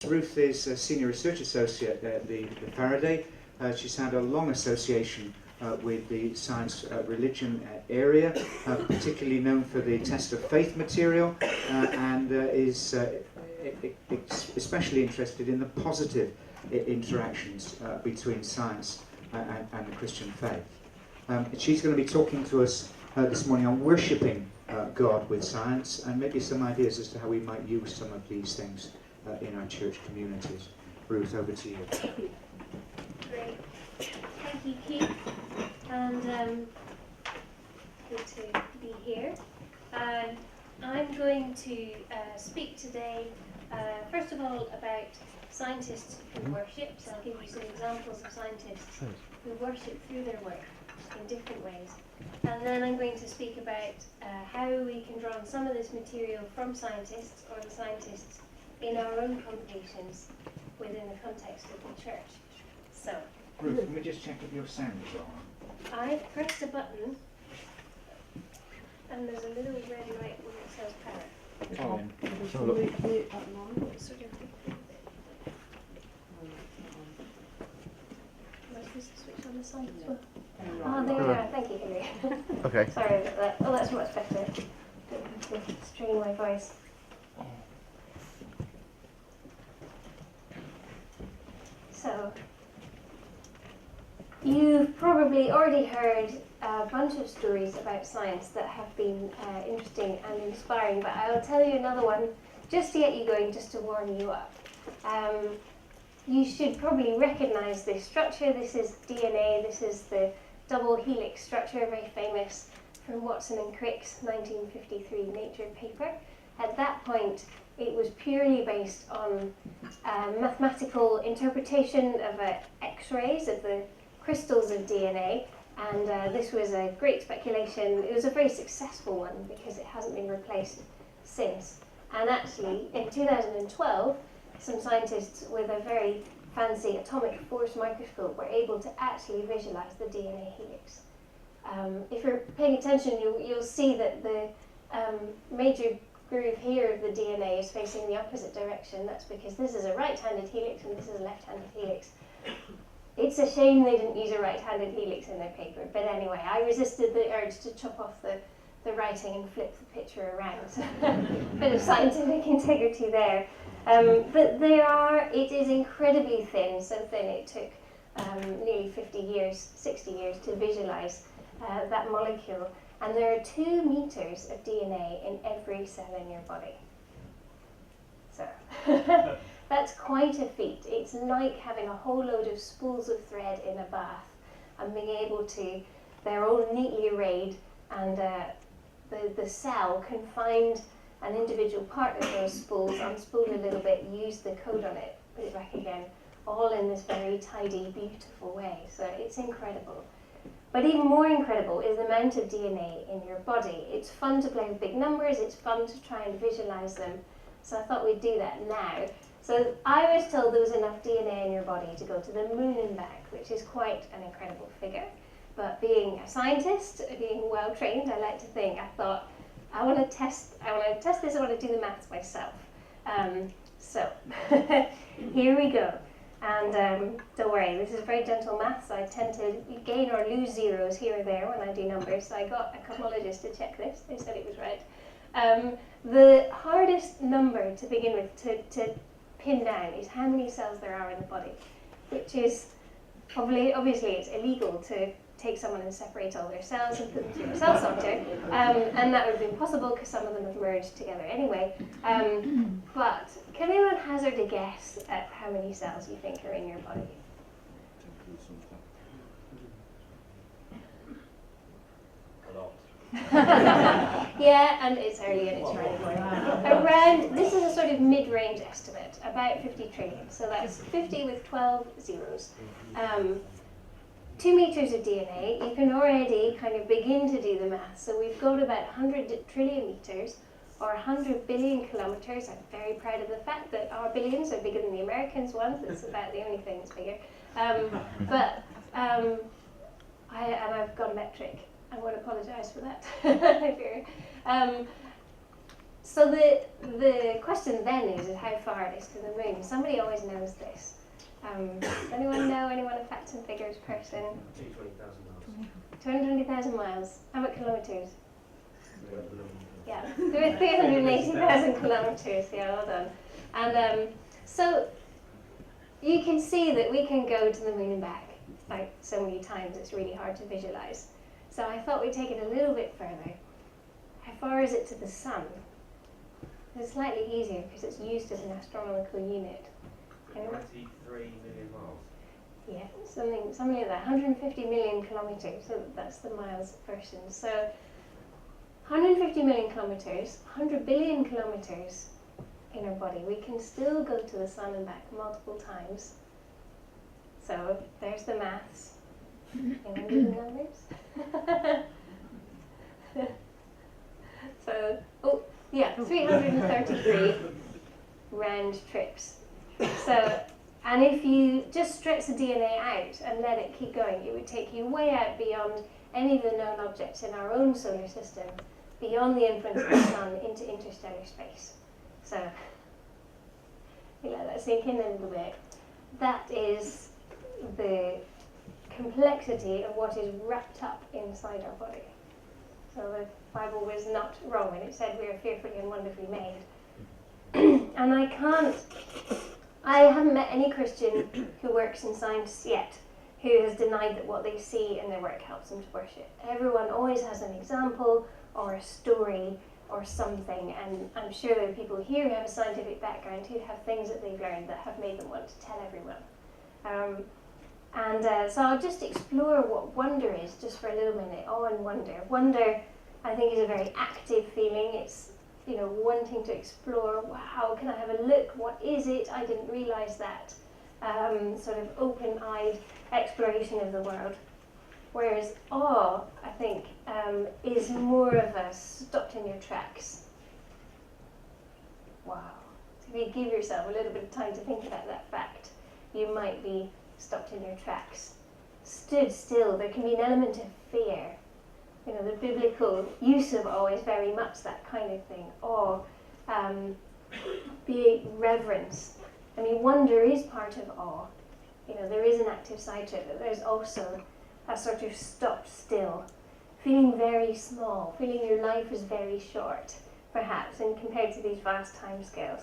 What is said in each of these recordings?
Ruth is a Senior Research Associate at the Faraday. She's had a long association with the science religion area, particularly known for the test of faith material, and is especially interested in the positive interactions between science and the Christian faith. She's going to be talking to us this morning on worshipping God with science, and maybe some ideas as to how we might use some of these things in our church communities. Ruth, over to you. Great. Thank you, Keith. And good to be here. I'm going to speak today, first of all, about scientists who worship. So I'll give you some examples of scientists who worship through their work in different ways. And then I'm going to speak about how we can draw on some of this material from scientists or the scientists in our own congregations within the context of the church. So, Ruth, can we just check if your sound is on? I've pressed a button and there's a little red light where it says power. Sort of. Was this a switch on the side as well? Oh, there we are. Thank you, Henry. Okay. Sorry about that. Oh, that's much better. Don't have to strain my voice. So, you've probably already heard a bunch of stories about science that have been interesting and inspiring, but I'll tell you another one just to get you going, just to warm you up. You should probably recognize this structure. This is DNA. This is the double helix structure, very famous from Watson and Crick's 1953 Nature paper. At that point, it was purely based on mathematical interpretation of X-rays of the crystals of DNA, and this was a great speculation. It was a very successful one because it hasn't been replaced since. And actually, in 2012, some scientists with a very fancy atomic force microscope were able to actually visualize the DNA helix. If you're paying attention, you'll see that the major groove here of the DNA is facing the opposite direction. That's because this is a right-handed helix and this is a left-handed helix. It's a shame they didn't use a right-handed helix in their paper, but anyway, I resisted the urge to chop off the writing and flip the picture around. So bit of scientific integrity there. But it is incredibly thin, so thin it took nearly 50 years, 60 years to visualize that molecule. And there are 2 meters of DNA in every cell in your body. So that's quite a feat. It's like having a whole load of spools of thread in a bath and being able to, they're all neatly arrayed, and the cell can find an individual part of those spools, unspool a little bit, use the code on it, put it back again, all in this very tidy, beautiful way. So it's incredible. But even more incredible is the amount of DNA in your body. It's fun to play with big numbers, it's fun to try and visualize them, so I thought we'd do that now. So I was told there was enough DNA in your body to go to the moon and back, which is quite an incredible figure. But being a scientist, being well trained, I like to think, I thought, I want to test this, I want to do the maths myself. So here we go. And don't worry, this is very gentle maths. I tend to gain or lose zeros here or there when I do numbers. So I got a cosmologist to check this. They said it was right. The hardest number to begin with to pin down is how many cells there are in the body, which is obviously it's illegal to take someone and separate all their cells and put them through a cell sorter, and that would have been possible because some of them have merged together anyway. But can anyone hazard a guess at how many cells you think are in your body? A lot. Yeah, and it's early and it's around, this is a sort of mid-range estimate, about 50 trillion. So that's 50 with 12 zeros. 2 meters of DNA, you can already kind of begin to do the math. So we've got about 100 trillion meters, or 100 billion kilometers. I'm very proud of the fact that our billions are bigger than the Americans' ones. That's about the only thing that's bigger. I've got a metric. I won't apologise for that. So the question then is how far it is to the moon. Somebody always knows this. Does anyone know? Anyone a facts and figures person? 220,000 miles. 220,000 miles. How about kilometres? Yeah, 380,000 kilometres. Yeah, well done. And so you can see that we can go to the moon and back like so many times. It's really hard to visualise. So I thought we'd take it a little bit further. How far is it to the sun? It's slightly easier because it's used as an astronomical unit. 93 million miles. Yeah, something like that. 150 million kilometres. So that's the miles version. So 150 million kilometres, 100 billion kilometres in our body. We can still go to the sun and back multiple times. So there's the maths. Anyone do the numbers? So, oh, yeah, 333 round trips. So, and if you just stretch the DNA out and let it keep going, it would take you way out beyond any of the known objects in our own solar system, beyond the influence of the sun into interstellar space. So, you let that sink in a little bit. That is the complexity of what is wrapped up inside our body. So the Bible was not wrong when it said we are fearfully and wonderfully made. And I haven't met any Christian who works in science yet who has denied that what they see in their work helps them to worship. Everyone always has an example or a story or something, and I'm sure there are people here who have a scientific background who have things that they've learned that have made them want to tell everyone. So I'll just explore what wonder is just for a little minute. Awe and wonder. Wonder, I think, is a very active feeling. It's, wanting to explore, wow, can I have a look? What is it? I didn't realise that. Sort of open-eyed exploration of the world. Whereas awe, I think, is more of a stopped in your tracks. Wow. So if you give yourself a little bit of time to think about that fact, you might be stopped in your tracks. Stood still. There can be an element of fear. The biblical use of awe is very much that kind of thing. Awe, be reverence. I mean, wonder is part of awe. There is an active side to it, but there's also a sort of stopped still, feeling very small, feeling your life is very short, perhaps, and compared to these vast timescales.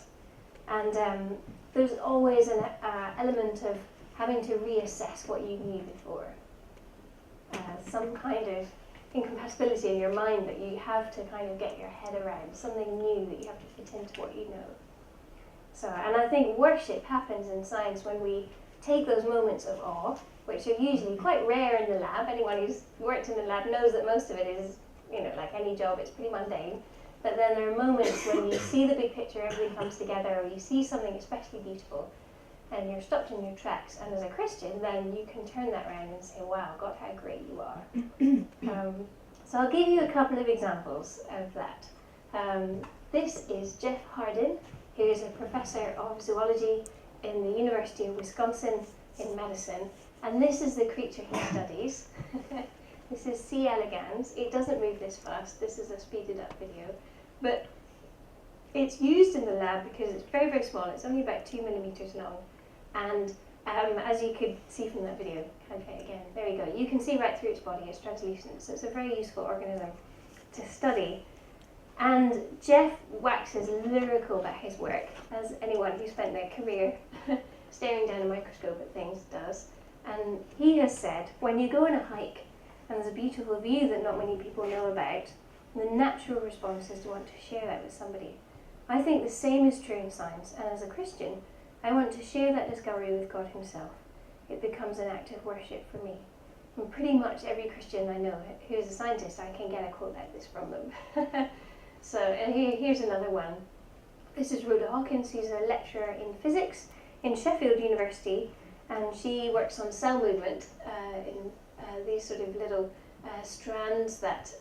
And there's always an element of having to reassess what you knew before. Some kind of incompatibility in your mind that you have to kind of get your head around, something new that you have to fit into what you know. So, and I think worship happens in science when we take those moments of awe, which are usually quite rare in the lab. Anyone who's worked in the lab knows that most of it is, like any job, it's pretty mundane. But then there are moments when you see the big picture, everything comes together, or you see something especially beautiful, and you're stopped in your tracks. And as a Christian, then you can turn that around and say, wow, God, how great you are. So I'll give you a couple of examples of that. This is Jeff Hardin, who is a professor of zoology in the University of Wisconsin in Madison. And this is the creature he studies. This is C. elegans. It doesn't move this fast. This is a speeded up video. But it's used in the lab because it's very, very small. It's only about 2 millimeters long. And as you could see from that video, okay, again, there you go. You can see right through its body. It's translucent. So it's a very useful organism to study. And Jeff waxes lyrical about his work, as anyone who spent their career staring down a microscope at things does. And he has said, when you go on a hike and there's a beautiful view that not many people know about, the natural response is to want to share that with somebody. I think the same is true in science, and as a Christian, I want to share that discovery with God himself. It becomes an act of worship for me. And pretty much every Christian I know who is a scientist, I can get a quote like this from them. So, and here's another one. This is Rhoda Hawkins, who's a lecturer in physics in Sheffield University, and she works on cell movement in these sort of little strands that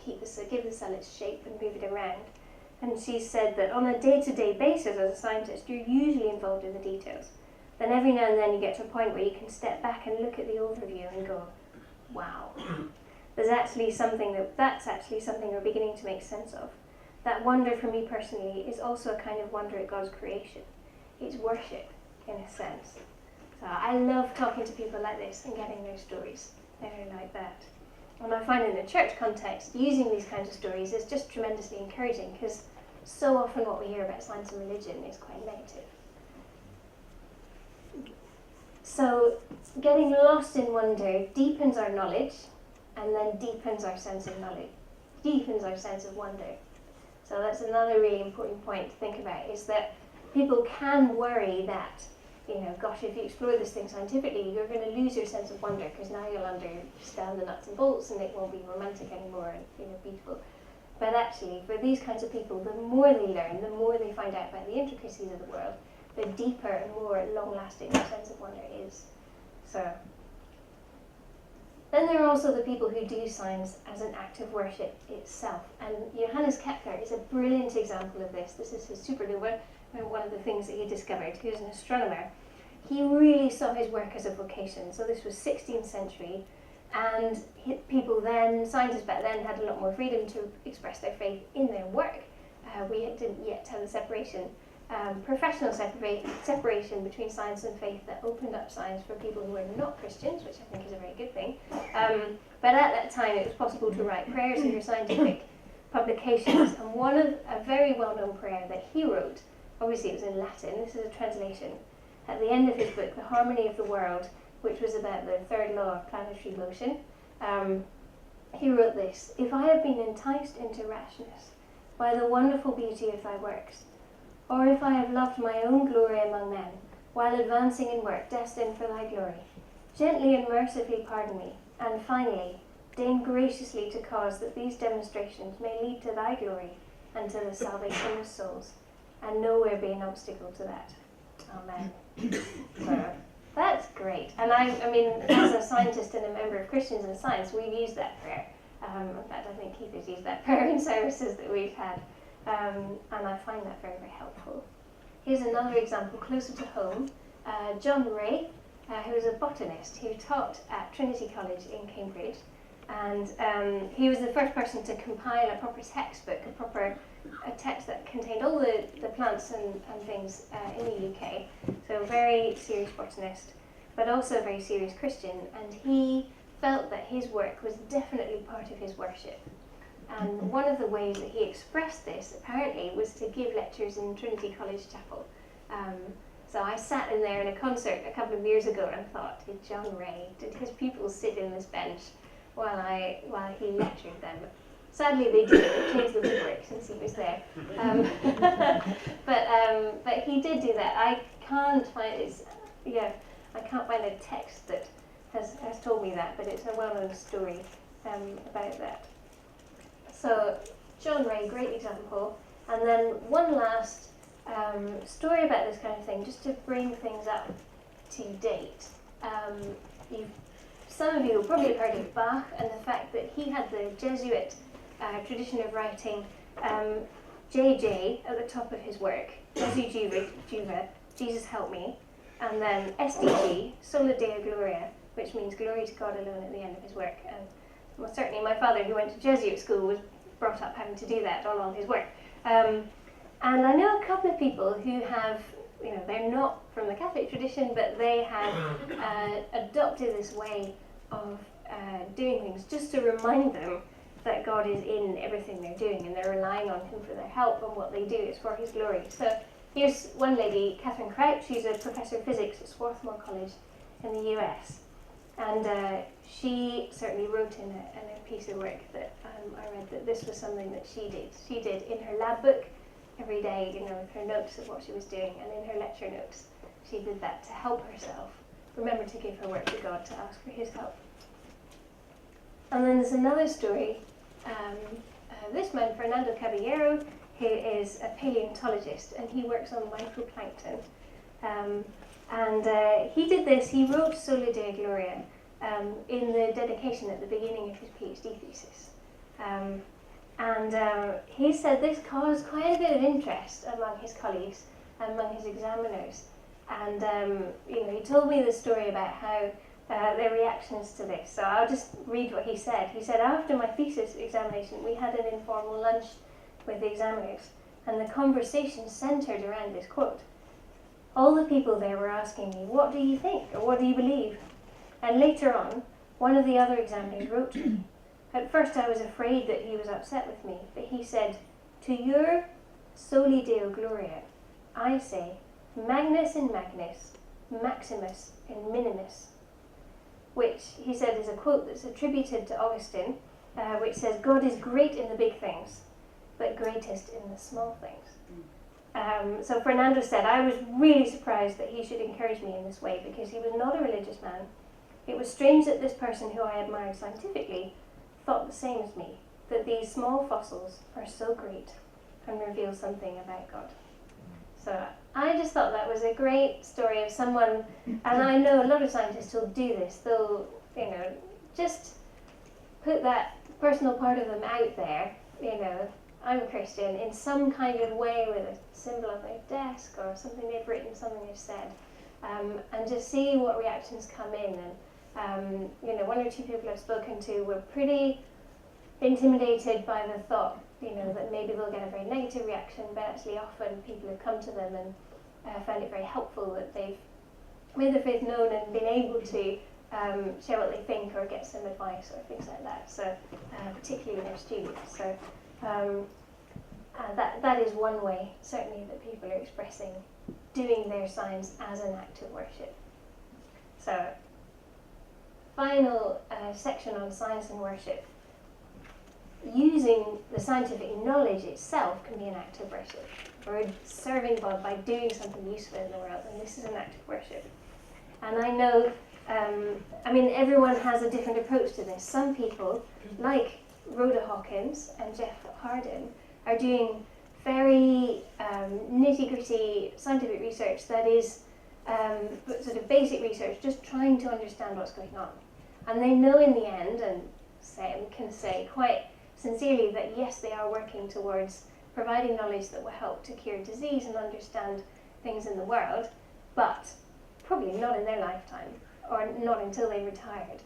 give the cell its shape and move it around. And she said that on a day-to-day basis as a scientist, you're usually involved in the details. Then every now and then you get to a point where you can step back and look at the overview and go, wow, that's actually something we're beginning to make sense of. that wonder for me personally is also a kind of wonder at God's creation. It's worship, in a sense. So I love talking to people like this and getting their stories that are like that. And I find in the church context, using these kinds of stories is just tremendously encouraging, because so often what we hear about science and religion is quite negative. So getting lost in wonder deepens our knowledge, and then deepens our sense of knowledge, deepens our sense of wonder. So that's another really important point to think about, is that people can worry that, gosh, if you explore this thing scientifically, you're going to lose your sense of wonder, because now you'll understand the nuts and bolts and it won't be romantic anymore and beautiful. But actually, for these kinds of people, the more they learn, the more they find out about the intricacies of the world, the deeper and more long-lasting their sense of wonder is. So then there are also the people who do science as an act of worship itself. And Johannes Kepler is a brilliant example of this. This is his supernova, one of the things that he discovered. He was an astronomer. He really saw his work as a vocation. So this was 16th century, and people then, scientists back then, had a lot more freedom to express their faith in their work. We didn't yet have the separation, professional separation between science and faith that opened up science for people who were not Christians, which I think is a very good thing. But at that time, it was possible to write prayers in your scientific publications, and a very well-known prayer that he wrote, obviously it was in Latin, this is a translation, at the end of his book, The Harmony of the World, which was about the third law of planetary motion. He wrote this: "If I have been enticed into rashness by the wonderful beauty of thy works, or if I have loved my own glory among men, while advancing in work destined for thy glory, gently and mercifully pardon me, and finally, deign graciously to cause that these demonstrations may lead to thy glory and to the salvation of souls, and nowhere be an obstacle to that. Amen." So that's great. And I mean, as a scientist and a member of Christians in Science, we've used that prayer. In fact, I think Keith has used that prayer in services that we've had. And I find that very, very helpful. Here's another example closer to home. John Ray, who was a botanist who taught at Trinity College in Cambridge. And he was the first person to compile a proper textbook, a text that contained all the plants and things in the UK. So a very serious botanist, but also a very serious Christian. And he felt that his work was definitely part of his worship. And one of the ways that he expressed this, apparently, was to give lectures in Trinity College Chapel. So I sat in there in a concert a couple of years ago and thought, did John Ray, did his pupils sit in this bench while he lectured them? Sadly, they did. They changed the rubric since he was there. But he did do that. I can't find a text that has told me that, but it's a well-known story about that. So John Ray, great example. And then one last story about this kind of thing, just to bring things up to date. Some of you will probably have heard of Bach and the fact that he had the Jesuit tradition of writing JJ at the top of his work, Jesu Juva, Jesus Help Me, and then SDG, Sola Deo Gloria, which means glory to God alone at the end of his work. And well, certainly my father, who went to Jesuit school, was brought up having to do that on all his work. And I know a couple of people who have, they're not from the Catholic tradition, but they have adopted this way of doing things just to remind them that God is in everything they're doing, and they're relying on him for their help, and what they do is for his glory. So here's one lady, Catherine Crouch. She's a professor of physics at Swarthmore College in the US. And she certainly wrote in a piece of work that I read that this was something that she did. She did in her lab book every day, with her notes of what she was doing, and in her lecture notes, she did that to help herself remember to give her work to God, to ask for his help. And then there's another story. This man, Fernando Caballero, who is a paleontologist, and he works on microplankton. And he did this. He wrote Sola Deo Gloria in the dedication at the beginning of his PhD thesis. And he said this caused quite a bit of interest among his colleagues, among his examiners. And he told me the story about how their reactions to this. So I'll just read what he said. He said, "After my thesis examination, we had an informal lunch with the examiners, and the conversation centred around this quote. All the people there were asking me, what do you think, or what do you believe? And later on, one of the other examiners wrote to me. At first I was afraid that he was upset with me, but he said, to your soli Deo gloria, I say, Magnus in Magnus, Maximus in Minimus, which he said is a quote that's attributed to Augustine, which says, God is great in the big things, but greatest in the small things. So Fernando said, I was really surprised that he should encourage me in this way, because he was not a religious man. It was strange that this person who I admired scientifically thought the same as me, that these small fossils are so great and reveal something about God. So I just thought that was a great story of someone, and I know a lot of scientists will do this, they'll, just put that personal part of them out there, I'm a Christian, in some kind of way with a symbol on their desk or something they've written, something they've said, and just see what reactions come in. And one or two people I've spoken to were pretty intimidated by the thought, that maybe they'll get a very negative reaction, but actually often people have come to them and found it very helpful that they've made their faith known and been able to share what they think or get some advice or things like that. So particularly their students. So that is one way, certainly, that people are expressing doing their science as an act of worship. So final section on science and worship. Using the scientific knowledge itself can be an act of worship. We're serving God by doing something useful in the world, and this is an act of worship. And I know, everyone has a different approach to this. Some people, like Rhoda Hawkins and Jeff Harden, are doing very nitty-gritty scientific research that is sort of basic research, just trying to understand what's going on. And they know in the end, and can say quite sincerely, that yes, they are working towards providing knowledge that will help to cure disease and understand things in the world, but probably not in their lifetime, or not until they retired.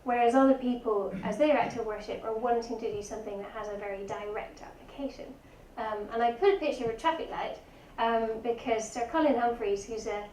Whereas other people, as their act of worship, are wanting to do something that has a very direct application. And I put a picture of a traffic light because Sir Colin Humphreys, who's a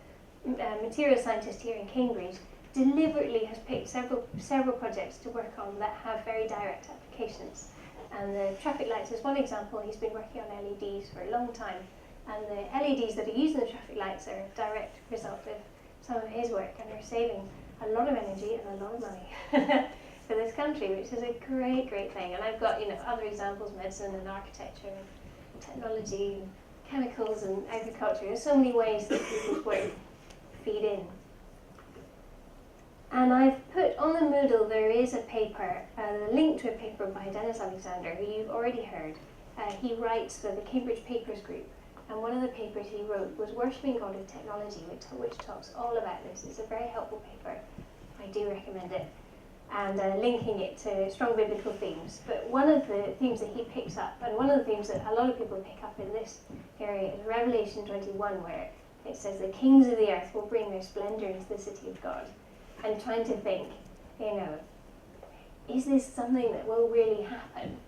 material scientist here in Cambridge, deliberately has picked several projects to work on that have very direct applications. And the traffic lights is one example. He's been working on LEDs for a long time, and the LEDs that are used in the traffic lights are a direct result of some of his work, and are saving a lot of energy and a lot of money for this country, which is a great, great thing. And I've got other examples, medicine and architecture and technology and chemicals and agriculture. There's so many ways that people's work feed in. And I've put on the Moodle, there is a paper, a link to a paper by Dennis Alexander, who you've already heard. He writes for the Cambridge Papers Group, and one of the papers he wrote was Worshipping God with Technology, which talks all about this. It's a very helpful paper. I do recommend it. And linking it to strong biblical themes. But one of the themes that he picks up, and one of the themes that a lot of people pick up in this area, is Revelation 21, where it says the kings of the earth will bring their splendor into the city of God. And trying to think, is this something that will really happen?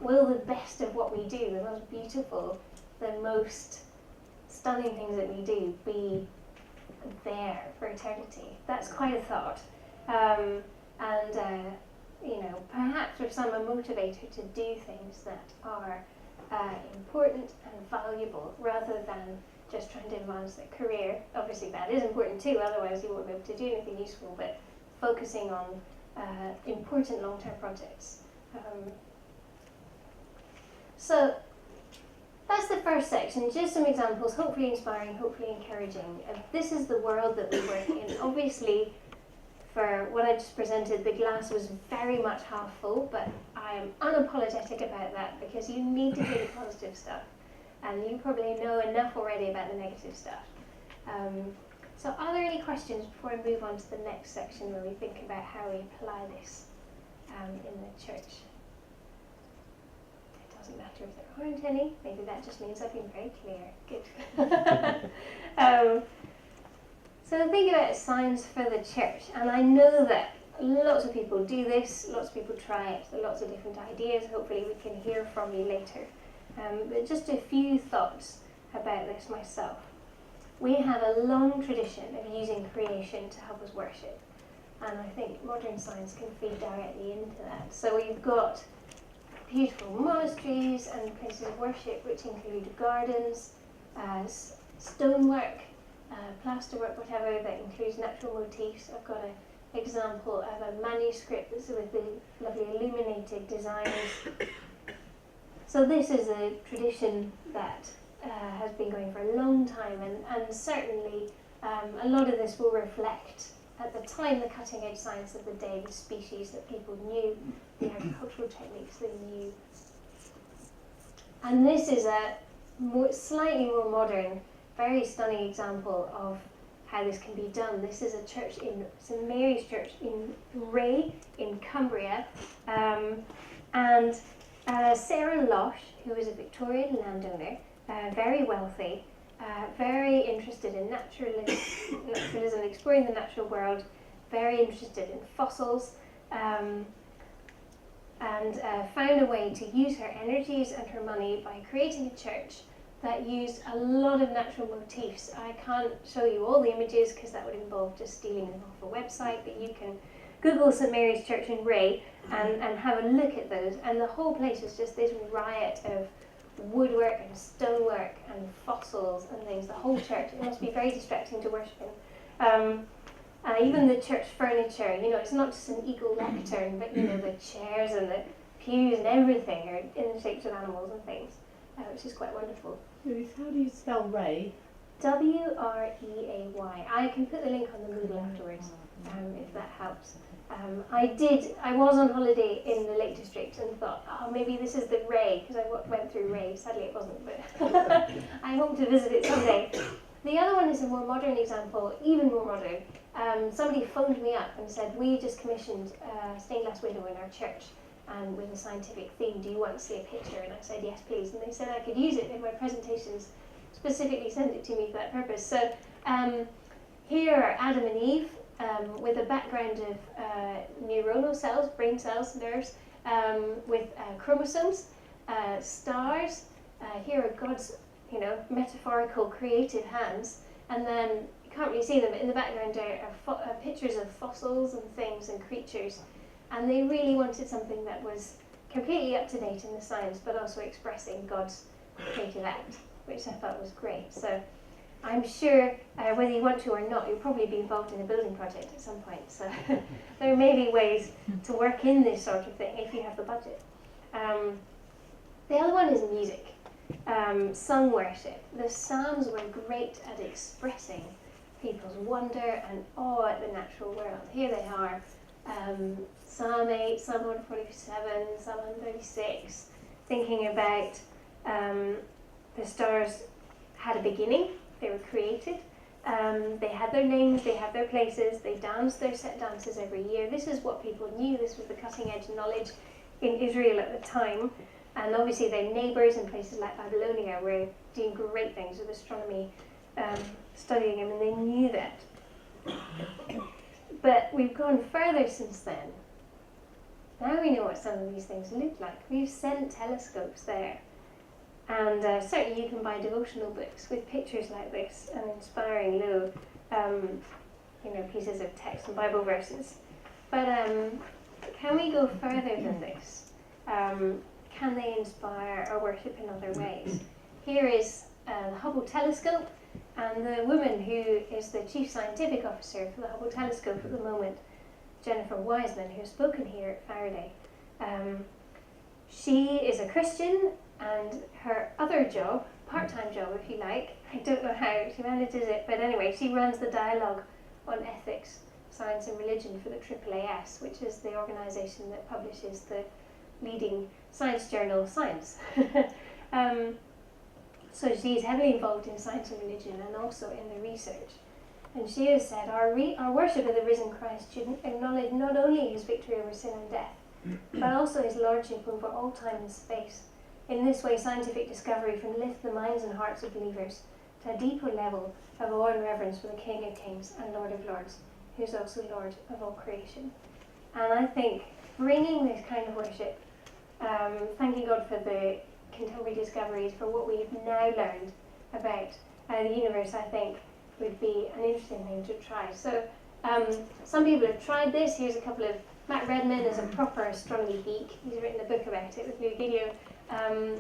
Will the best of what we do, the most beautiful, the most stunning things that we do, be there for eternity? That's quite a thought. Perhaps for some, a motivator to do things that are important and valuable, rather than just trying to advance their career. Obviously that is important too, otherwise you won't be able to do anything useful, but focusing on important long-term projects. So that's the first section, just some examples, hopefully inspiring, hopefully encouraging. This is the world that we work in. Obviously, for what I just presented, the glass was very much half full, but I am unapologetic about that, because you need to do the positive stuff. And you probably know enough already about the negative stuff. So are there any questions before I move on to the next section, where we think about how we apply this in the church? It doesn't matter if there aren't any. Maybe that just means I've been very clear. Good. So think about science for the church. And I know that lots of people do this, lots of people try it, lots of different ideas. Hopefully we can hear from you later. But just a few thoughts about this myself. We have a long tradition of using creation to help us worship, and I think modern science can feed directly into that. So we've got beautiful monasteries and places of worship which include gardens, stonework, plasterwork, whatever, that includes natural motifs. I've got an example of a manuscript that's with the lovely illuminated designs. So this is a tradition that has been going for a long time, and certainly a lot of this will reflect, at the time, the cutting edge science of the day, the species that people knew, the agricultural techniques they knew. And this is a slightly more modern, very stunning example of how this can be done. This is a church in St Mary's Church in Ray in Cumbria, and Sarah Losh, who was a Victorian landowner, very wealthy, very interested in naturalism, exploring the natural world, very interested in fossils, and found a way to use her energies and her money by creating a church that used a lot of natural motifs. I can't show you all the images because that would involve just stealing them off a website, but you can Google St Mary's Church in Ray and have a look at those, and the whole place is just this riot of woodwork and stonework and fossils and things. The whole church, it must be very distracting to worship in. Even the church furniture, it's not just an eagle lectern, but the chairs and the pews and everything are in the shapes of animals and things, which is quite wonderful. Ruth, how do you spell Ray? W-R-E-A-Y. I can put the link on the Moodle afterwards, if that helps. I was on holiday in the Lake District and thought, maybe this is the Ray, because I went through Ray. Sadly it wasn't, but I hope to visit it someday. The other one is a more modern example, even more modern. Somebody phoned me up and said, we just commissioned a stained glass window in our church, and with a scientific theme, do you want to see a picture? And I said, yes please. And they said I could use it in my presentations, specifically send it to me for that purpose. So here are Adam and Eve, with a background of neuronal cells, brain cells, nerves, with chromosomes, stars. Here are God's, metaphorical creative hands, and then you can't really see them, but in the background are pictures of fossils and things and creatures. And they really wanted something that was completely up to date in the science, but also expressing God's creative act, which I thought was great. So I'm sure whether you want to or not, you'll probably be involved in a building project at some point. So there may be ways to work in this sort of thing if you have the budget. The other one is music, sung worship. The Psalms were great at expressing people's wonder and awe at the natural world. Here they are, Psalm 8, Psalm 147, Psalm 136, thinking about the stars had a beginning. They were created, they had their names, they had their places, they danced their set dances every year. This is what people knew. This was the cutting edge knowledge in Israel at the time, and obviously their neighbours in places like Babylonia were doing great things with astronomy, studying them, and they knew that. But we've gone further since then. Now we know what some of these things look like. We've sent telescopes there. And certainly you can buy devotional books with pictures like this and inspiring little, pieces of text and Bible verses. But can we go further than this? Can they inspire our worship in other ways? Here is the Hubble telescope, and the woman who is the chief scientific officer for the Hubble telescope at the moment, Jennifer Wiseman, who has spoken here at Faraday. She is a Christian, and her other job, part-time job if you like, I don't know how she manages it, but anyway, she runs the dialogue on ethics, science and religion for the AAAS, which is the organisation that publishes the leading science journal, Science. So she's heavily involved in science and religion and also in the research. And she has said, our worship of the risen Christ should acknowledge not only his victory over sin and death, but also his lordship over all time and space. In this way, scientific discovery can lift the minds and hearts of believers to a deeper level of awe and reverence for the King of Kings and Lord of Lords, who is also Lord of all creation. And I think bringing this kind of worship, thanking God for the contemporary discoveries, for what we've now learned about the universe, I think would be an interesting thing to try. So some people have tried this. Here's a couple of, Matt Redman is a proper astronomy geek. He's written a book about it with Lou Giglio.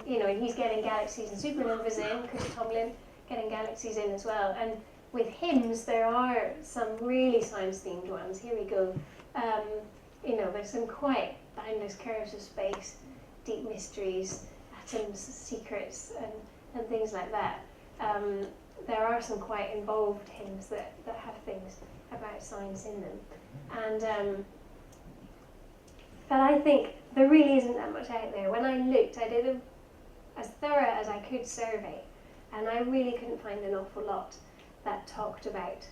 You know, and he's getting galaxies and supernovas in, Chris Tomlin getting galaxies in as well. And with hymns, there are some really science-themed ones. Here we go. You know, there's some quite boundless curves of space, deep mysteries, atoms, secrets, and things like that. There are some quite involved hymns that have things about science in them. And but I think there really isn't that much out there. When I looked, I did as thorough as I could survey, and I really couldn't find an awful lot that talked about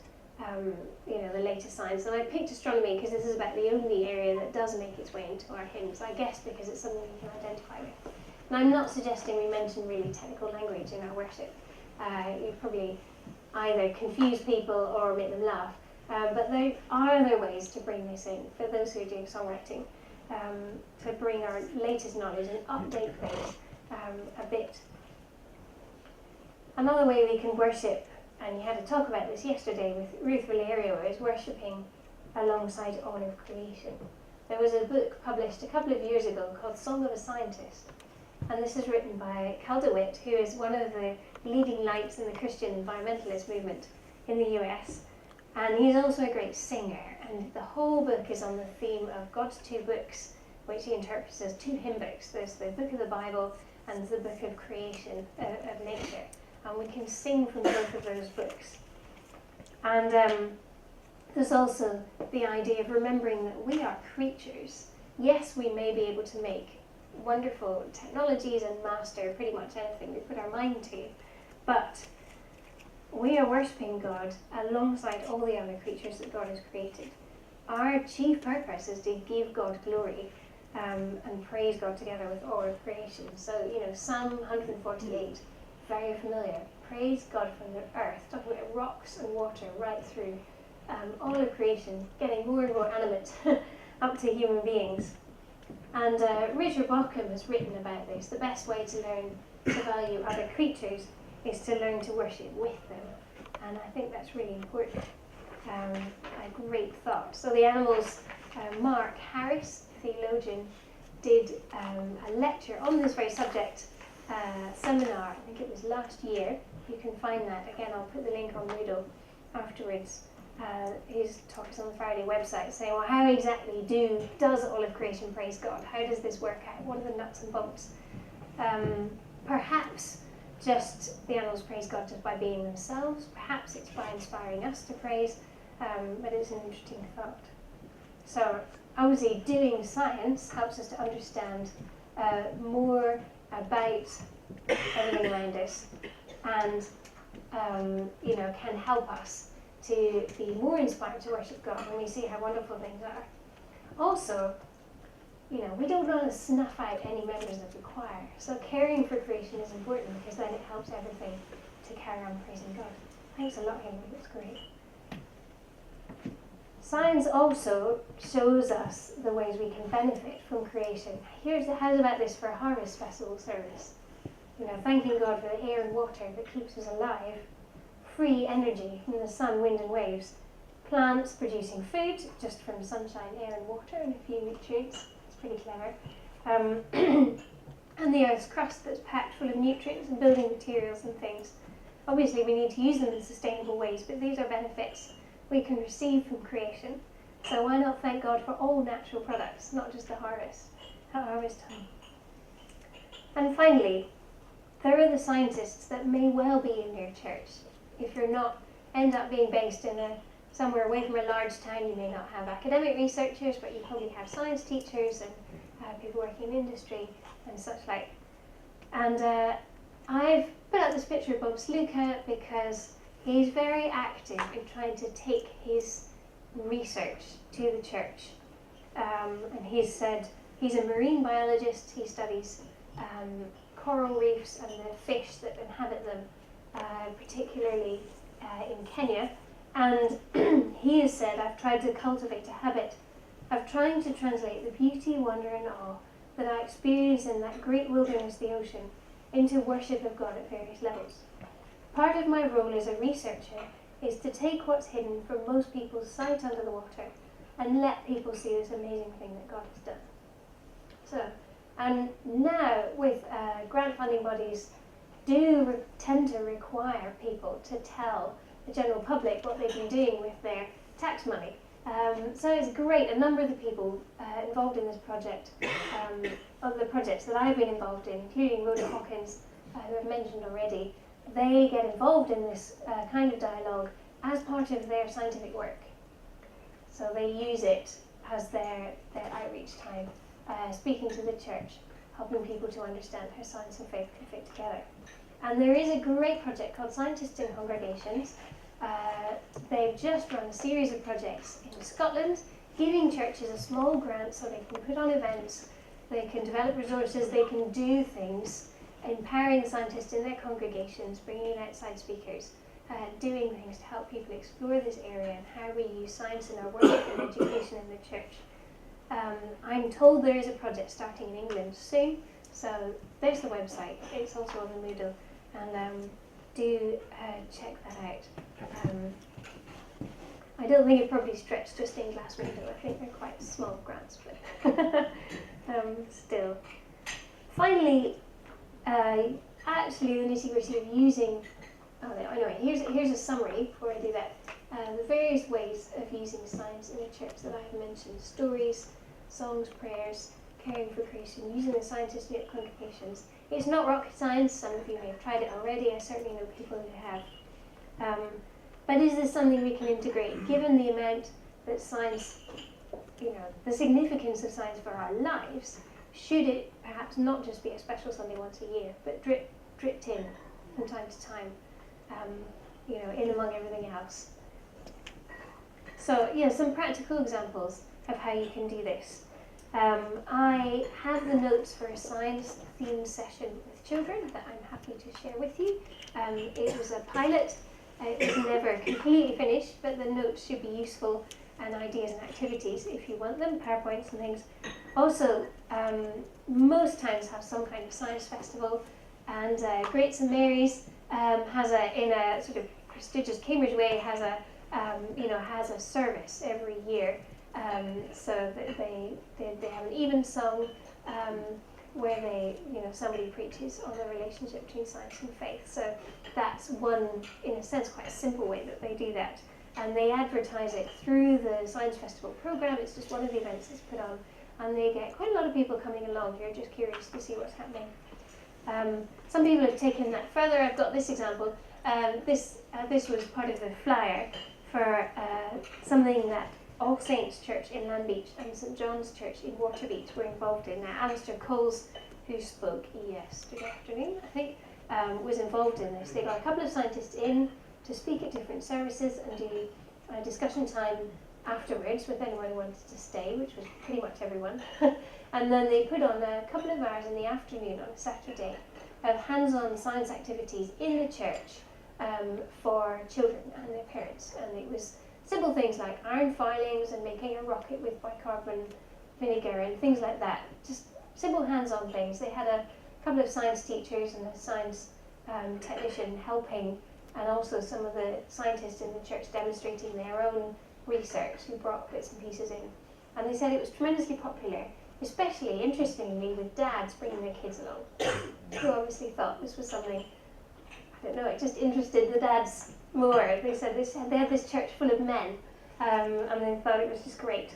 you know, the latest science. And I picked astronomy because this is about the only area that does make its way into our hymns, I guess because it's something we can identify with. And I'm not suggesting we mention really technical language in our worship. You probably either confuse people or make them laugh. But there are other ways to bring this in for those who are doing songwriting, to bring our latest knowledge and update things a bit. Another way we can worship, and you had a talk about this yesterday with Ruth Valerio, is worshipping alongside all of creation. There was a book published a couple of years ago called Song of a Scientist, and this is written by Cal DeWitt, who is one of the leading lights in the Christian environmentalist movement in the US, and he's also a great singer, and the whole book is on the theme of God's two books, which he interprets as two hymn books. There's the book of the Bible and the book of creation, of nature, and we can sing from both of those books. And there's also the idea of remembering that we are creatures. Yes, we may be able to make wonderful technologies and master pretty much anything we put our mind to, but we are worshipping God alongside all the other creatures that God has created. Our chief purpose is to give God glory and praise God together with all of creation. So, you know, Psalm 148, very familiar. Praise God from the earth, talking about rocks and water right through all of creation, getting more and more animate up to human beings. And Richard Bauckham has written about this. The best way to learn to value other creatures is to learn to worship with them. And I think that's really important. A great thought. So the animals, Mark Harris, theologian, did a lecture on this very subject, seminar, I think it was last year. You can find that. Again, I'll put the link on Moodle afterwards. His talk is on the Faraday website, saying, well, how exactly does all of creation praise God? How does this work out? What are the nuts and bolts? Perhaps just the animals praise God just by being themselves. Perhaps it's by inspiring us to praise, but it's an interesting thought. So obviously doing science helps us to understand more about everything around us, and you know, can help us to be more inspired to worship God when we see how wonderful things are. Also, you know, we don't want to snuff out any members of the choir, so caring for creation is important because then it helps everything to carry on praising God. Thanks a lot, Henry, that's great. Science also shows us the ways we can benefit from creation. How's about this for a harvest festival service? You know, thanking God for the air and water that keeps us alive, free energy from the sun, wind and waves, plants producing food just from sunshine, air and water and a few nutrients. It's pretty clever. And the Earth's crust that's packed full of nutrients and building materials and things. Obviously we need to use them in sustainable ways, but these are benefits we can receive from creation. So why not thank God for all natural products, not just the harvest, at harvest time. And finally, there are the scientists that may well be in your church. If you're not, end up being based in somewhere away from a large town, you may not have academic researchers, but you probably have science teachers and people working in industry and such like. And I've put out this picture of Bob Sluka because he's very active in trying to take his research to the church. And he's said he's a marine biologist. He studies coral reefs and the fish that inhabit them, particularly in Kenya. And he has said, I've tried to cultivate a habit of trying to translate the beauty, wonder and awe that I experience in that great wilderness, the ocean, into worship of God at various levels. Part of my role as a researcher is to take what's hidden from most people's sight under the water and let people see this amazing thing that God has done. So, and now with grant funding bodies tend to require people to tell the general public what they've been doing with their tax money. So it's great. A number of the people involved in this project, of the projects that I've been involved in, including Rhoda Hawkins, who I've mentioned already, they get involved in this kind of dialogue as part of their scientific work. So they use it as their outreach time, speaking to the church, helping people to understand how science and faith can fit together. And there is a great project called Scientists in Congregations. They've just run a series of projects in Scotland, giving churches a small grant so they can put on events, they can develop resources, they can do things, empowering scientists in their congregations, bringing in outside speakers, doing things to help people explore this area and how we use science in our work and education in the church. I'm told there is a project starting in England soon, so there's the website. It's also on the Moodle, and do check that out. I don't think it probably stretched to a stained glass window. I think they're quite small grants, but still. Finally, actually the nitty-gritty of using, anyway, here's a summary before I do that. The various ways of using science in the church that I have mentioned: stories, songs, prayers, caring for creation, using the scientists in your congregations. It's not rocket science. Some of you may have tried it already. I certainly know people who have. But is this something we can integrate, given the amount that science, the significance of science for our lives? Should it perhaps not just be a special Sunday once a year, but dripped in from time to time, in among everything else? So, some practical examples of how you can do this. I have the notes for a science-themed session with children that I'm happy to share with you. It was a pilot. It was never completely finished, but the notes should be useful, and ideas and activities if you want them, PowerPoints and things. Also, most towns have some kind of science festival, and Great St Mary's has in a sort of prestigious Cambridge way, has a service every year. So that they have an even song where somebody preaches on the relationship between science and faith. So that's one, in a sense, quite a simple way that they do that. And they advertise it through the Science Festival programme. It's just one of the events that's put on. And they get quite a lot of people coming along who are just curious to see what's happening. Some people have taken that further. I've got this example. This was part of the flyer for something that All Saints Church in Landbeach and St John's Church in Waterbeach were involved in. Now, Alistair Coles, who spoke yesterday afternoon, I think, was involved in this. They got a couple of scientists in to speak at different services and do a discussion time afterwards with anyone who wanted to stay, which was pretty much everyone. And then they put on a couple of hours in the afternoon on a Saturday of hands-on science activities in the church for children and their parents. And it was simple things like iron filings and making a rocket with bicarbonate vinegar and things like that. Just simple hands-on things. They had a couple of science teachers and a science technician helping, and also some of the scientists in the church demonstrating their own research who brought bits and pieces in. And they said it was tremendously popular, especially, interestingly, with dads bringing their kids along, who obviously thought this was something, I don't know, it just interested the dads more. They said they had this church full of men, and they thought it was just great.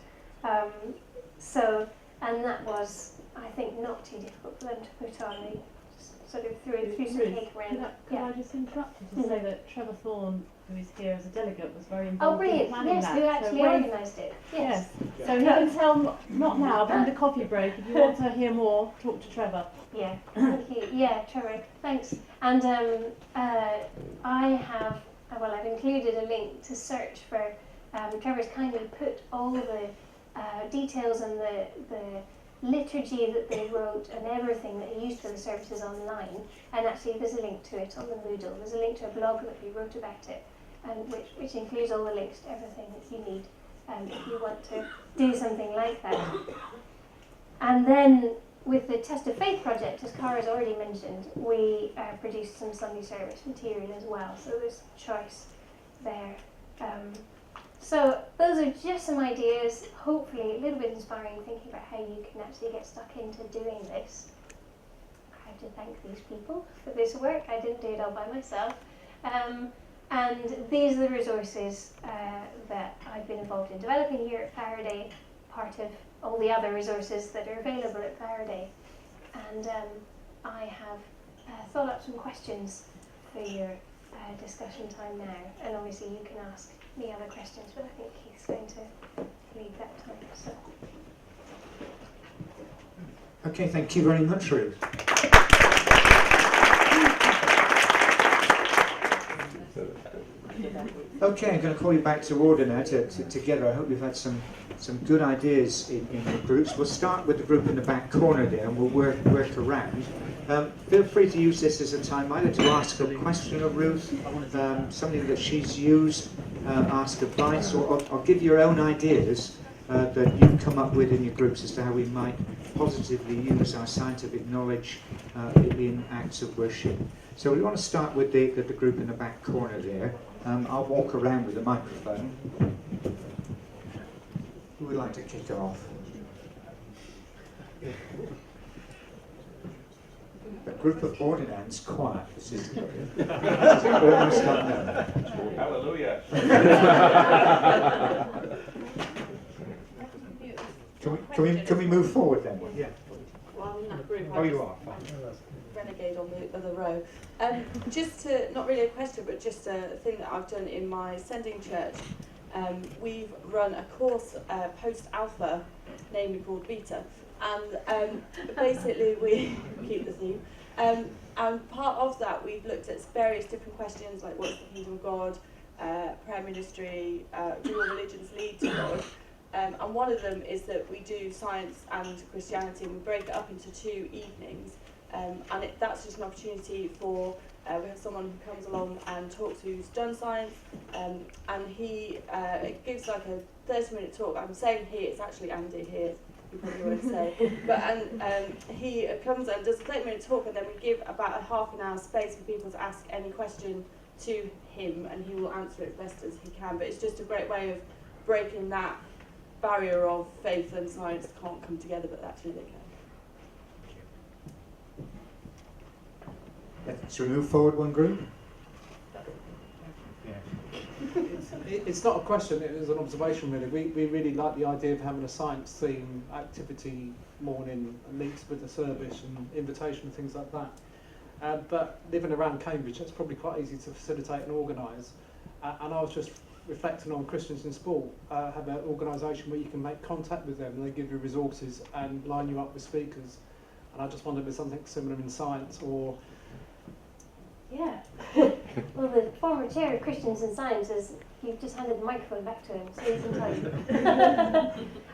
And that was, I think, not too difficult for them to put on. They just sort of threw some cake around. Could I just interrupt you to say that Trevor Thorne, who is here as a delegate, was very Oh, involved in brilliant! planning Yes, that. who actually organised it? Yes. Yes. So he can tell, not now, but in the coffee break, if you want to hear more, talk to Trevor. Yeah, thank you. Yeah, Trevor, thanks. And I've included a link to search for, Trevor's kindly put all the details and the liturgy that they wrote and everything that he used for the services online. And actually there's a link to it on the Moodle. There's a link to a blog that he wrote about it, which includes all the links to everything that you need if you want to do something like that. And then with the Test of Faith project, as Cara's already mentioned, we produced some Sunday service material as well, so there's choice there. So those are just some ideas, hopefully a little bit inspiring, thinking about how you can actually get stuck into doing this. I have to thank these people for this work. I didn't do it all by myself. And these are the resources that I've been involved in developing here at Faraday, part of all the other resources that are available at Faraday. And I have thought up some questions for your discussion time now. And obviously you can ask me other questions, but I think Keith's going to lead that time. So. Okay, thank you very much, Ruth. Okay, I'm going to call you back to order now together. I hope you've had some good ideas in the groups. We'll start with the group in the back corner there and we'll work around. Feel free to use this as a time either to ask a question of Ruth, something that she's used, ask advice, or give your own ideas that you've come up with in your groups as to how we might positively use our scientific knowledge in acts of worship. So we want to start with the group in the back corner there. I'll walk around with the microphone. Who would like to kick off? A group of ordinands, quiet. This is almost not known. Hallelujah. Can we move forward then? Yeah. Well, I'm in that group. Oh, you are. Fine. Renegade on the other row. Just to, not really a question, but just a thing that I've done in my sending church. We've run a course post-alpha, namely called beta, and basically we keep the theme. And part of that, we've looked at various different questions like what's the kingdom of God, prayer ministry, do all religions lead to God? And one of them is that we do science and Christianity, and we break it up into 2 evenings. And that's just an opportunity for, we have someone who comes along and talks who's done science, and he gives like a 30-minute talk. I'm saying he, it's actually Andy here, you probably won't say. But he comes and does a 30-minute talk, and then we give about a half an hour space for people to ask any question to him, and he will answer it best as he can. But it's just a great way of breaking that barrier of faith and science can't come together, but actually they can. Shall we move forward one group? Yeah. It's not a question, it was an observation really. We really like the idea of having a science theme activity morning linked with the service and invitation and things like that. But living around Cambridge, that's probably quite easy to facilitate and organise. And I was just reflecting on Christians in Sport, have an organisation where you can make contact with them and they give you resources and line you up with speakers. And I just wondered if there's something similar in science or... Yeah. Well, the former chair of Christians in Science is, you've just handed the microphone back to him, so he can tell you.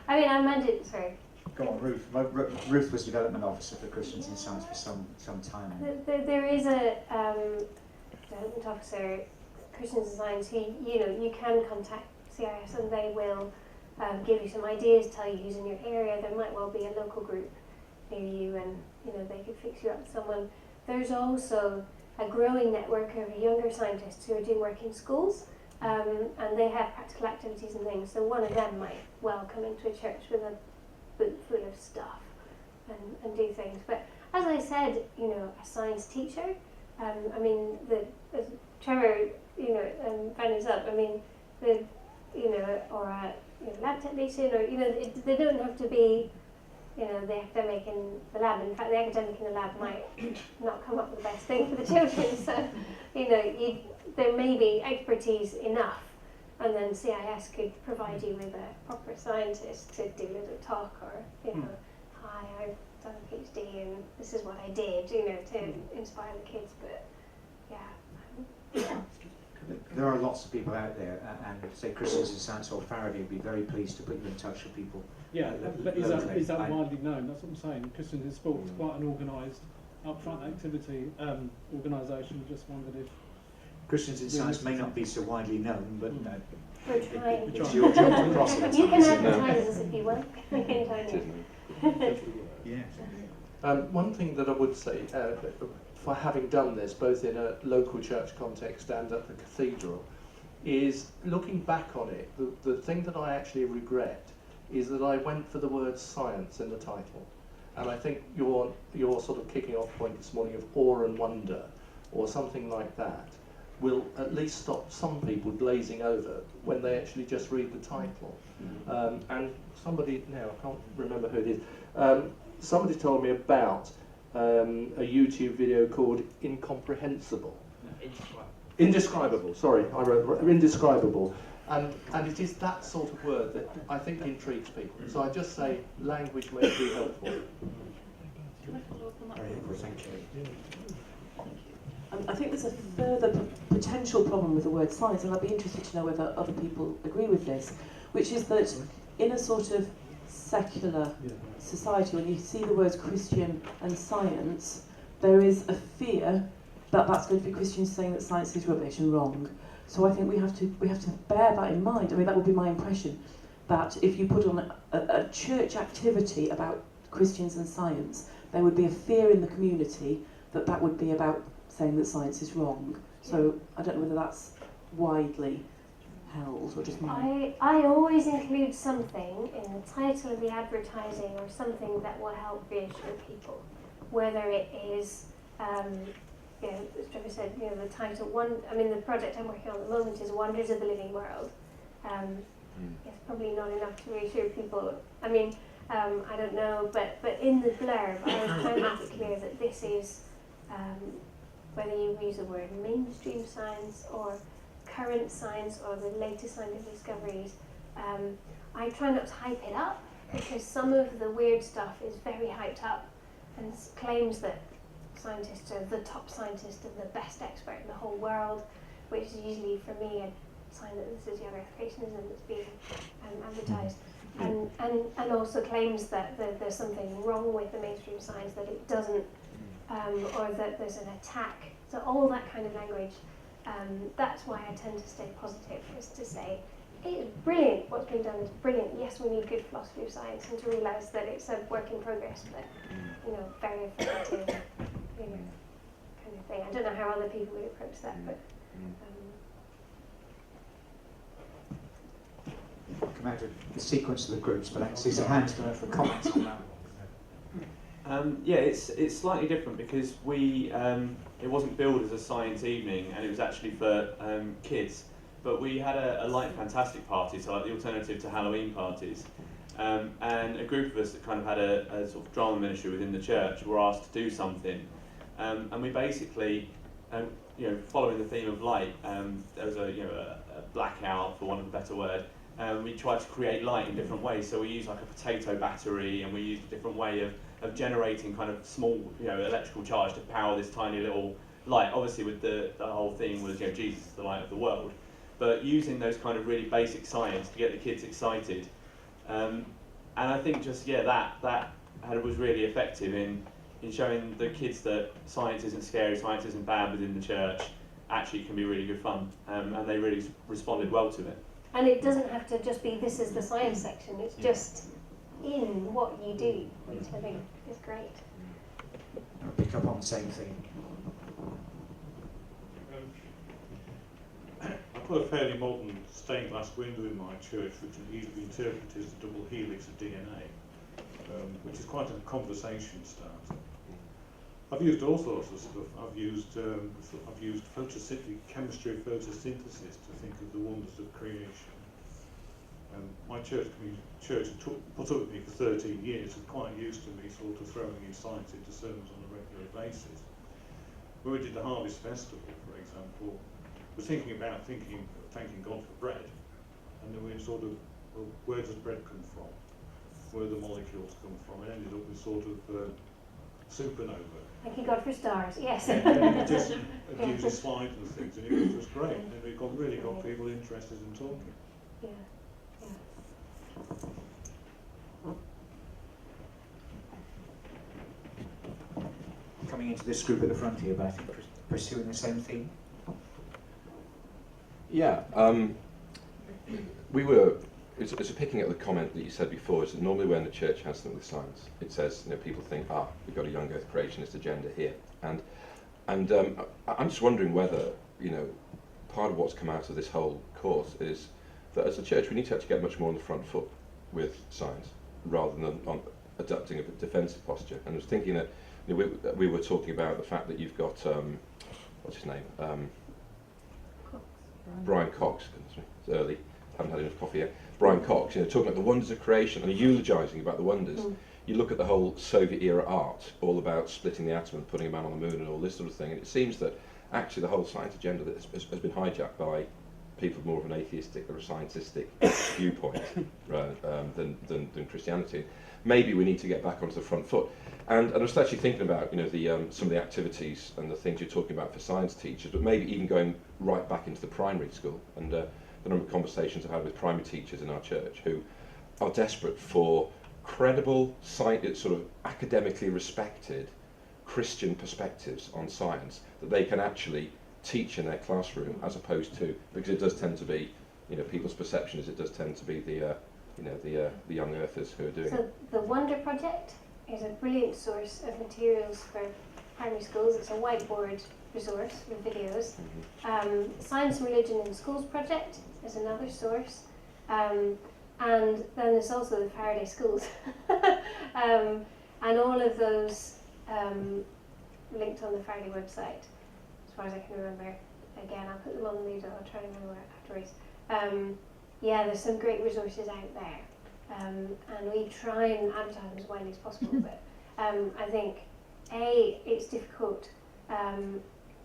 I mean, I imagine, sorry. Go on, Ruth. Ruth was Development Officer for Christians in Science for some time. There is a Development Officer, Christians in Science, who, you can contact CIS and they will give you some ideas, tell you who's in your area. There might well be a local group near you and, they could fix you up with someone. There's also a growing network of younger scientists who are doing work in schools, and they have practical activities and things. So one of them might well come into a church with a boot full of stuff and do things. But as I said, a science teacher, I mean, as Trevor, found this up. I mean, or a lab technician, or they don't have to be. The academic in the lab. In fact, the academic in the lab might not come up with the best thing for the children. So, there may be expertise enough, and then CIS could provide you with a proper scientist to do a little talk, or hi, I've done a PhD and this is what I did, to inspire the kids. But yeah. There are lots of people out there, and say Christians in Science or Faraday would be very pleased to put you in touch with people. Yeah, but is that widely known? That's what I'm saying. Christians in Sport is quite an organised, upfront activity organisation. Just wondered if Christians in Science may not be so widely known, but We're trying. it's your job to proselytise. You can advertise us if you want. We can join in. Yeah. One thing that I would say, for having done this, both in a local church context and at the cathedral, is looking back on it, the thing that I actually regret is that I went for the word science in the title. And I think your sort of kicking off point this morning of awe and wonder, or something like that, will at least stop some people glazing over when they actually just read the title. And somebody, now I can't remember who it is, somebody told me about a YouTube video called Incomprehensible. Indescribable, sorry, I wrote indescribable. And it is that sort of word that I think intrigues people. So I just say language may be helpful. Can I follow up on that? Very helpful, thank you. I think there's a further potential problem with the word science, and I'd be interested to know whether other people agree with this, which is that in a sort of secular society, when you see the words Christian and science, there is a fear that that's going to be Christians saying that science is rubbish and wrong. So I think we have to bear that in mind. I mean, that would be my impression, that if you put on a church activity about Christians and science, there would be a fear in the community that that would be about saying that science is wrong. So I don't know whether that's widely held or just mine. I always include something in the title of the advertising or something that will help reassure people, whether it is, you know, as Trevor said, you know, the title one. I mean, the project I'm working on at the moment is Wonders of the Living World. It's probably not enough to reassure people. I mean, I don't know, but in the blurb, I was trying to make it clear that this is, whether you use the word mainstream science or current science or the latest scientific discoveries, I try not to hype it up, because some of the weird stuff is very hyped up and claims that scientists are the top scientist and the best expert in the whole world, which is usually for me a sign that this is young earth creationism that's being advertised, and also claims that there's something wrong with the mainstream science, that it doesn't, or that there's an attack. So all that kind of language, that's why I tend to stay positive, is to say it's brilliant, what's being done is brilliant. Yes, we need good philosophy of science, and to realise that it's a work in progress, but you know, very effective, you know, kind of thing. I don't know how other people would approach that, but Come out of the sequence of the groups, but I can see some hands going up for comments on that. Yeah, it's slightly different because we it wasn't billed as a science evening, and it was actually for kids. But we had a light fantastic party, so like the alternative to Halloween parties, and a group of us that kind of had a sort of drama ministry within the church were asked to do something, and we basically, you know, following the theme of light, there was a blackout, for want of a better word. We tried to create light in different ways, so we used like a potato battery, and we used a different way of generating kind of small, you know, electrical charge to power this tiny little light. Obviously, with the whole theme was, you know, Jesus, the light of the world, but using those kind of really basic science to get the kids excited, and I think just that was really effective in showing the kids that science isn't scary, science isn't bad within the church. Actually, can be really good fun, and they really responded well to it. and it doesn't have to just be this is the science section. It's just in what you do, which I think is great. I'll pick up on the same thing. I've got a fairly modern stained glass window in my church, which can easily be interpreted as the double helix of DNA, which is quite a conversation starter. I've used all sorts of stuff. I've used chemistry of photosynthesis to think of the wonders of creation. My church had put up with me for 13 years and quite used to me sort of throwing in science into sermons on a regular basis. When we did the Harvest Festival, for example, we're thanking God for bread, and then we sort of, well, where does bread come from? Where do the molecules come from? It ended up with sort of supernova. Thank God for stars, yes. And just using slides and things, and it was just great. And we really got people interested in talking. Yeah. Coming into this group at the front here, but I think pursuing the same theme. Yeah, we were. It's picking up the comment that you said before. Is that normally when the church has something with science, it says, people think, we've got a young Earth creationist agenda here, and I'm just wondering whether part of what's come out of this whole course is that as a church we need to actually get much more on the front foot with science rather than on adopting a defensive posture. And I was thinking that we were talking about the fact that you've got what's his name, Brian Cox. It's early, haven't had enough coffee yet. Brian Cox, talking about the wonders of creation and eulogising about the wonders. You look at the whole Soviet era art, all about splitting the atom and putting a man on the moon and all this sort of thing, and it seems that actually the whole science agenda that has been hijacked by people with more of an atheistic or a scientistic viewpoint than Christianity. Maybe we need to get back onto the front foot. And I was actually thinking about some of the activities and the things you're talking about for science teachers, but maybe even going right back into the primary school. And the number of conversations I've had with primary teachers in our church who are desperate for credible, sort of academically respected Christian perspectives on science that they can actually teach in their classroom, as opposed to, because it does tend to be, people's perception is it does tend to be the young earthers who are doing it. So the Wonder Project is a brilliant source of materials for primary schools. It's a whiteboard resource with videos. Science and Religion in Schools Project is another source. And then there's also the Faraday Schools. And all of those linked on the Faraday website, as far as I can remember. Again, I'll put them on the Moodle, I'll try to remember afterwards. There's some great resources out there. And we try and advertise them as widely as possible, but I think, it's difficult.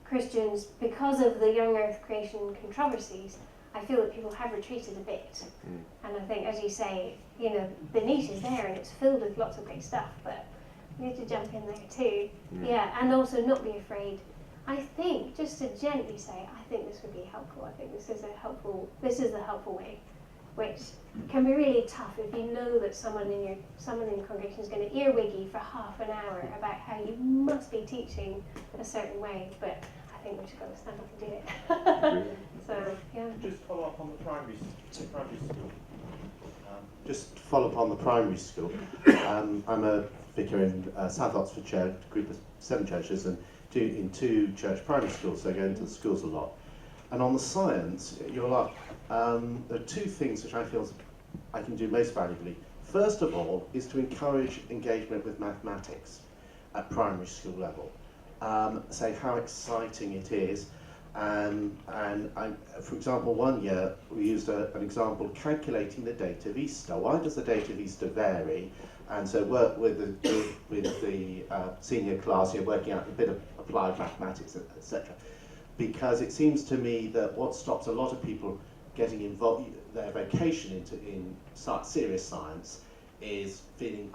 Christians, because of the young Earth creation controversies, I feel that people have retreated a bit. And I think, as you say, the niche is there and it's filled with lots of great stuff, but we need to jump in there too. And also not be afraid. I think, just to gently say, I think this would be helpful. I think this is the helpful way, which can be really tough if you know that someone in your congregation is going to earwig you for half an hour about how you must be teaching a certain way. But I think we should go stand up and do it. So, yeah. Just follow up on the primary school. Just to follow up on the primary school. I'm a vicar in South Oxfordshire, a group of 7 churches, and in 2 church primary schools, so I go into the schools a lot. And on the science, there are 2 things which I feel I can do most valuably. First of all is to encourage engagement with mathematics at primary school level. Say how exciting it is. And for example, one year we used an example calculating the date of Easter. Why does the date of Easter vary? And so work with the senior class here, working out a bit of applied mathematics, etc. Because it seems to me that what stops a lot of people getting involved, their vocation in serious science, is feeling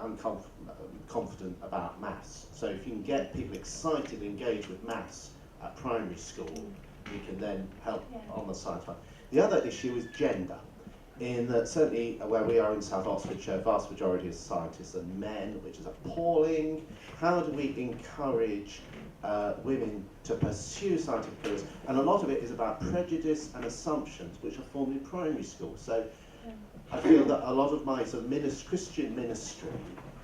confident about maths. So if you can get people excited, engaged with maths at primary school, you can then help on the science front. The other issue is gender. In that, certainly where we are in South Oxfordshire, vast majority of scientists are men, which is appalling. How do we encourage women to pursue scientific careers? And a lot of it is about prejudice and assumptions, which are formed in primary school. So I feel that a lot of my sort of Christian ministry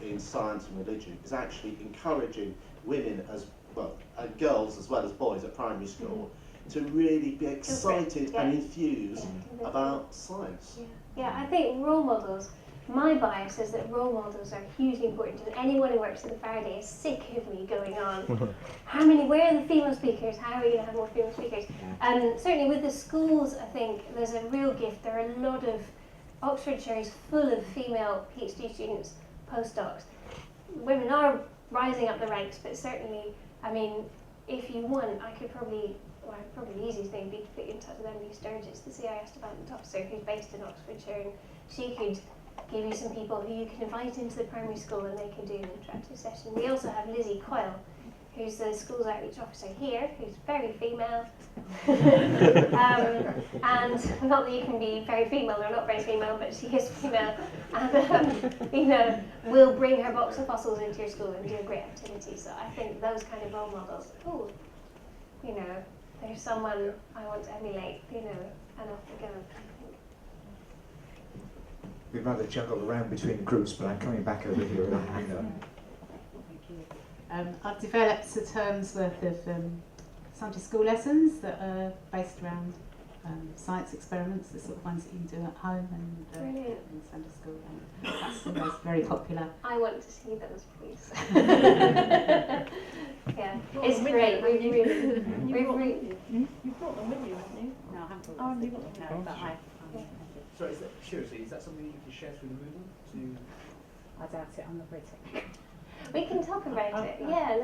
in science and religion is actually encouraging women as well, and girls as well as boys at primary school, to really be excited and enthused about science. Yeah, I think role models, my bias is that role models are hugely important, and anyone who works at the Faraday is sick of me going on, where are the female speakers, how are we going to have more female speakers? And certainly with the schools, I think there's a real gift. There are a lot of, Oxfordshire is full of female PhD students, postdocs. Women are rising up the ranks, but certainly, I mean, if you want, probably the easiest thing would be to put you in touch with Emily Sturgis, the CIS development officer, who's based in Oxfordshire, and she could give you some people who you can invite into the primary school and they can do an interactive session. We also have Lizzie Coyle, who's the schools outreach officer here, who's very female. And not that you can be very female or not very female, but she is female. And will bring her box of fossils into your school and do a great activity. So I think those kind of role models, there's someone I want to emulate, you know, and off we go. We'd rather juggle around between the groups, but I'm coming back over here with a hand up. Thank you. I've developed a term's worth of Sunday school lessons that are based around science experiments, the sort of ones that you can do at home and in Sunday school. And that's always very popular. I want to see those, please. Yeah, it's great. You've brought them with you, haven't you? No, I haven't brought them. No, but I. So seriously, is that something you can share through the movement? I doubt it. I'm not British. We can talk about it. Yeah,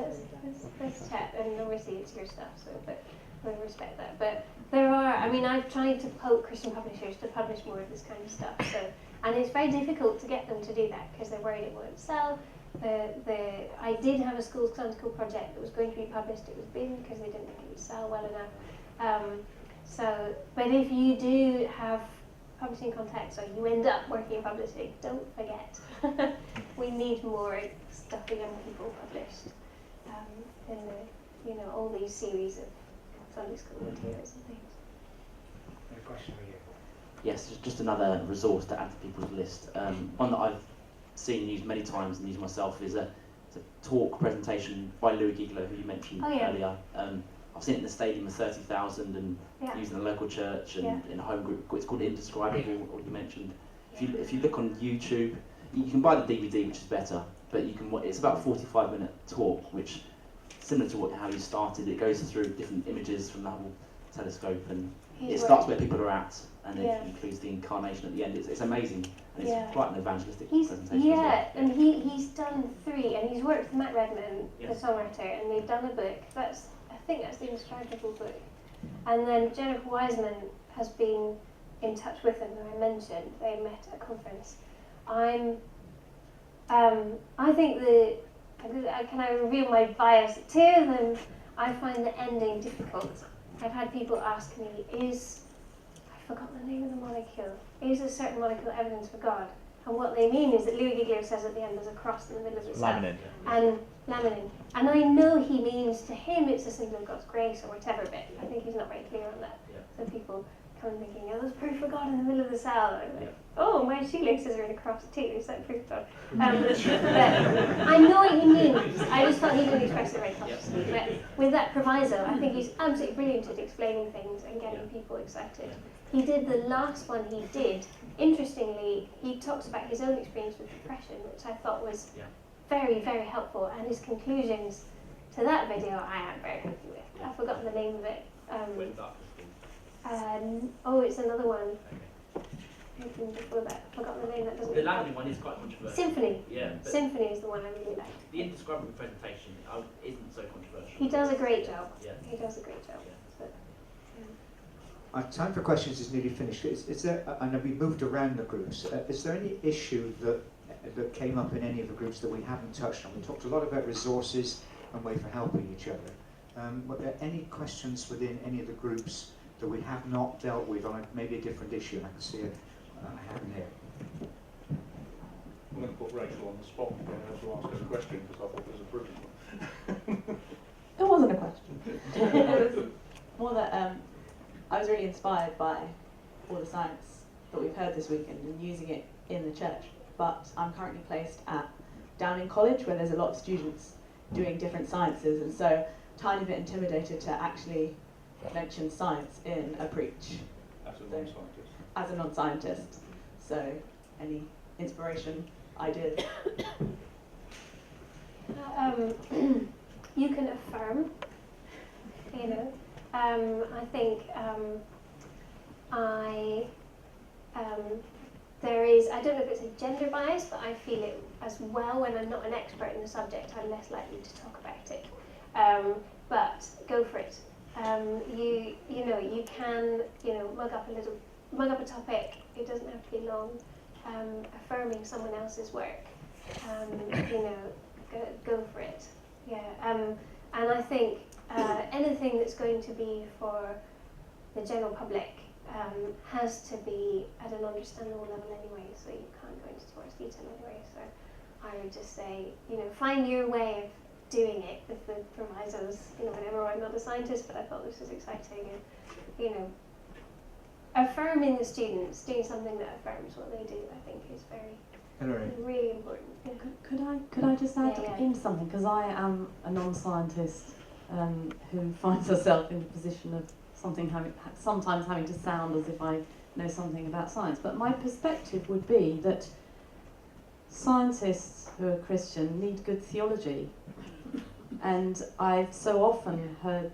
let's chat. And obviously it's your stuff, so but we respect that. But there are. I mean, I've tried to poke Christian publishers to publish more of this kind of stuff. So, and it's very difficult to get them to do that because they're worried it won't sell. I did have a Sunday school project that was going to be published. It was binned because they didn't think it would sell well enough. But if you do have publishing contacts or you end up working in publishing, don't forget. We need more stuff for young people published in the, all these series of Sunday school materials and things. A question for you. Yes, just another resource to add to people's list. One that I've seen used many times and used myself is a talk presentation by Louis Giglio, who you mentioned earlier. I've seen it in the stadium of 30,000 and used in a local church and in a home group. It's called Indescribable, what you mentioned. If you look on YouTube, you can buy the DVD, which is better, but you can. It's about a 45-minute talk, which similar to how you started. It goes through different images from the Hubble telescope, and it starts where people are at, and it includes the incarnation at the end. It's amazing, and it's quite an evangelistic presentation. Yeah, and he's done 3, and he's worked with Matt Redman, the songwriter, and they've done a book. I think that's the Indescribable book. And then Jennifer Wiseman has been in touch with him, who I mentioned. They met at a conference. I think can I reveal my bias? 2 of them, I find the ending difficult. I've had people ask me, I forgot the name of the molecule, is a certain molecule evidence for God? And what they mean is that Louis Giglio says at the end there's a cross in the middle of the cell. And laminin. And I know he means to him it's a symbol of God's grace or whatever, but I think he's not very clear on that. So people come and thinking, there's proof of God in the middle of the cell. And I'm like, oh, my shoelaces are in a cross too, is that proof of God? But I know what he means. I just thought he didn't express it very consciously. But with that proviso, I think he's absolutely brilliant at explaining things and getting people excited. He did the last one he did. Interestingly, he talks about his own experience with depression, which I thought was very, very helpful. And his conclusions to that video I am very happy with. I've forgotten the name of it. It's another one. Before that, I've forgotten the name. That doesn't. The Laminin one is quite controversial. Symphony. Yeah. Symphony is the one I really like. The Indescribable presentation isn't so controversial. He does a great job. Yeah. He does a great job. Our time for questions is nearly finished. Is there, and we moved around the groups, is there any issue that came up in any of the groups that we haven't touched on? We talked a lot about resources and way for helping each other. Were there any questions within any of the groups that we have not dealt with on maybe a different issue? And I can see a hand here. I'm going to put Rachel on the spot again to ask her a question because I thought it was a brilliant one. It wasn't a question. It was more that I was really inspired by all the science that we've heard this weekend and using it in the church. But I'm currently placed at Downing College, where there's a lot of students doing different sciences, and so tiny bit intimidated to actually mention science in a preach. As a non-scientist. As a non-scientist. So, any inspiration, ideas? You can affirm, I think there is, I don't know if it's a gender bias, but I feel it as well when I'm not an expert in the subject, I'm less likely to talk about it. But go for it. You can, mug up a topic, it doesn't have to be long. Affirming someone else's work, go for it. Yeah, and I think anything that's going to be for the general public has to be at an understandable level anyway, so you can't go into too much detail anyway. So I would just say, find your way doing it with the provisos, whenever I'm not a scientist, but I thought this was exciting and, affirming the students, doing something that affirms what they do, I think is really important. Yeah. Could I just add Yeah. in something? Because I am a non-scientist who finds herself in the position of sometimes having to sound as if I know something about science. But my perspective would be that scientists who are Christian need good theology. And I've so often heard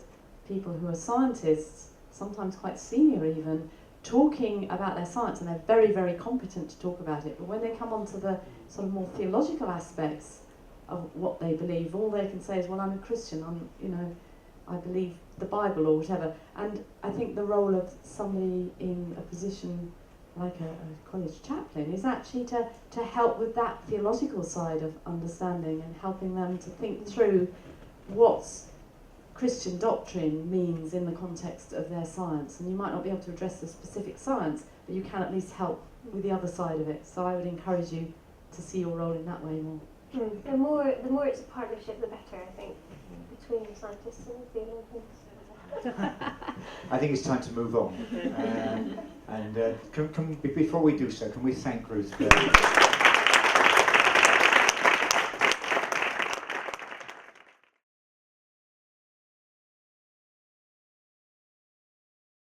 people who are scientists, sometimes quite senior even, talking about their science, and they're very, very competent to talk about it. But when they come onto the sort of more theological aspects of what they believe, all they can say is, well, I'm a Christian, I believe the Bible or whatever. And I think the role of somebody in a position like a college chaplain is actually to help with that theological side of understanding and helping them to think through what Christian doctrine means in the context of their science. And you might not be able to address the specific science, but you can at least help with the other side of it. So I would encourage you to see your role in that way more. The more it's a partnership, the better, I think, between the scientists and the theologians. I think it's time to move on. Before we do so, can we thank Ruth for